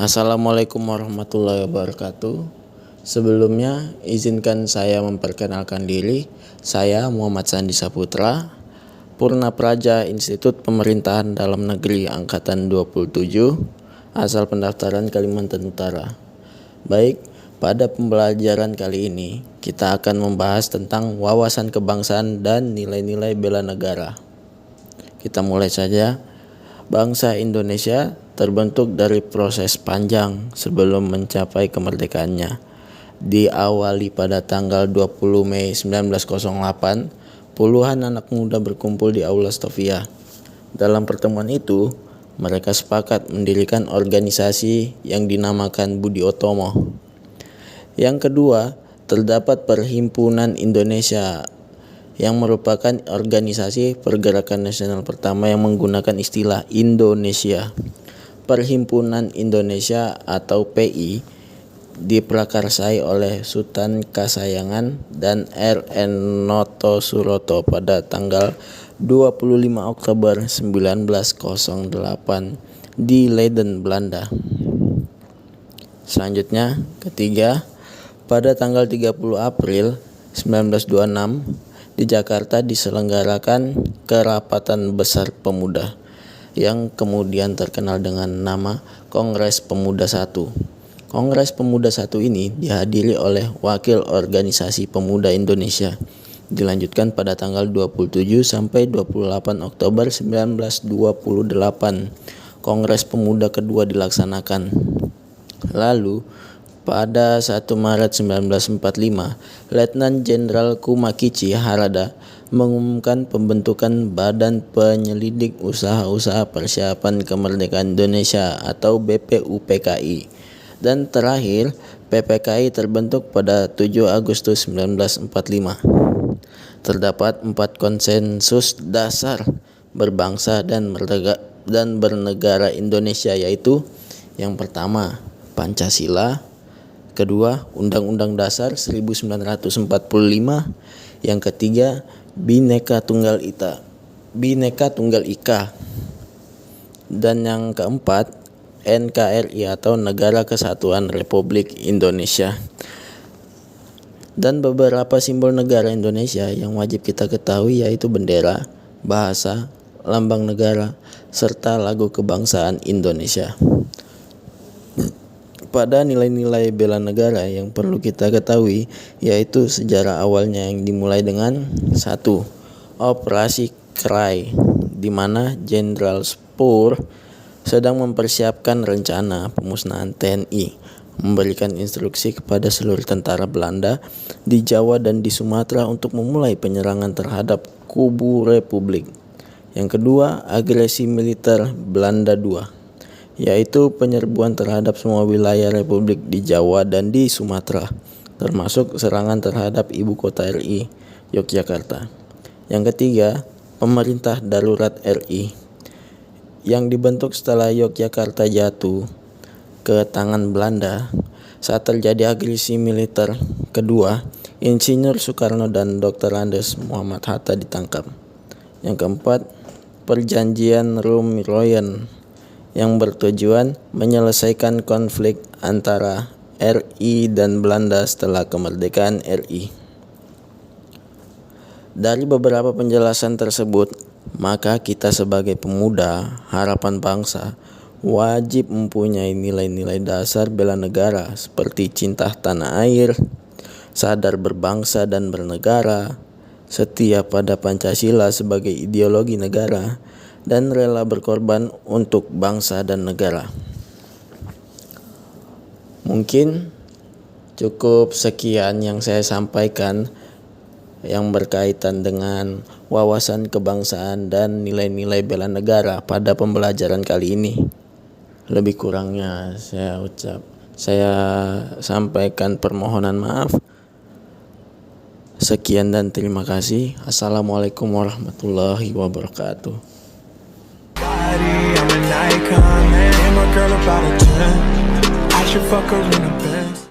Assalamualaikum warahmatullahi wabarakatuh. Sebelumnya, izinkan saya memperkenalkan diri. Saya Muhammad Sandi Saputra, Purna Praja Institut Pemerintahan Dalam Negeri Angkatan 27, asal pendaftaran Kalimantan Utara. Baik, pada pembelajaran kali ini, kita akan membahas tentang wawasan kebangsaan dan nilai-nilai bela negara. Kita mulai saja. Bangsa Indonesia terbentuk dari proses panjang sebelum mencapai kemerdekaannya. Diawali pada tanggal 20 Mei 1908, puluhan anak muda berkumpul di Aula Stovia. Dalam pertemuan itu, mereka sepakat mendirikan organisasi yang dinamakan Budi Otomo. Yang kedua, terdapat Perhimpunan Indonesia yang merupakan organisasi pergerakan nasional pertama yang menggunakan istilah Indonesia. Perhimpunan Indonesia atau PI diprakarsai oleh Sultan Kasayangan dan R.N. Noto Suroto pada tanggal 25 Oktober 1908 di Leiden, Belanda. Selanjutnya, ketiga, pada tanggal 30 April 1926 di Jakarta diselenggarakan Kerapatan Besar Pemuda yang kemudian terkenal dengan nama Kongres Pemuda I. Kongres Pemuda I ini dihadiri oleh Wakil Organisasi Pemuda Indonesia. Dilanjutkan pada tanggal 27 sampai 28 Oktober 1928. Kongres Pemuda kedua dilaksanakan. Lalu pada 1 Maret 1945, Letnan Jenderal Kumakichi Harada mengumumkan pembentukan Badan Penyelidik Usaha-Usaha Persiapan Kemerdekaan Indonesia atau BPUPKI. Dan terakhir, PPKI terbentuk pada 7 Agustus 1945. Terdapat 4 konsensus dasar berbangsa dan bernegara Indonesia, yaitu yang pertama, Pancasila. Kedua, Undang-Undang Dasar 1945. Yang ketiga, Bhinneka Tunggal Ika. Dan yang keempat, NKRI atau Negara Kesatuan Republik Indonesia. Dan beberapa simbol negara Indonesia yang wajib kita ketahui yaitu bendera, bahasa, lambang negara, serta lagu kebangsaan Indonesia. Pada nilai-nilai bela negara yang perlu kita ketahui yaitu sejarah awalnya yang dimulai dengan 1. Operasi Krai, di mana Jenderal Spoor sedang mempersiapkan rencana pemusnahan TNI, memberikan instruksi kepada seluruh tentara Belanda di Jawa dan di Sumatera untuk memulai penyerangan terhadap kubu Republik. Yang kedua, agresi militer Belanda II, yaitu penyerbuan terhadap semua wilayah Republik di Jawa dan di Sumatera, termasuk serangan terhadap ibu kota RI, Yogyakarta. Yang ketiga, pemerintah darurat RI, yang dibentuk setelah Yogyakarta jatuh ke tangan Belanda saat terjadi agresi militer. Kedua, Insinyur Soekarno dan Dr. Andes Muhammad Hatta ditangkap. Yang keempat, Perjanjian Rum-Royen, yang bertujuan menyelesaikan konflik antara RI dan Belanda setelah kemerdekaan RI. Dari beberapa penjelasan tersebut, maka kita sebagai pemuda harapan bangsa wajib mempunyai nilai-nilai dasar bela negara seperti cinta tanah air, sadar berbangsa dan bernegara, setia pada Pancasila sebagai ideologi negara, dan rela berkorban untuk bangsa dan negara. Mungkin cukup sekian yang saya sampaikan yang berkaitan dengan wawasan kebangsaan dan nilai-nilai bela negara pada pembelajaran kali ini. Lebih kurangnya saya sampaikan permohonan maaf. Sekian dan terima kasih. Assalamualaikum warahmatullahi wabarakatuh. I'm an icon, man. My girl about a 10. I should fuck her in a bed.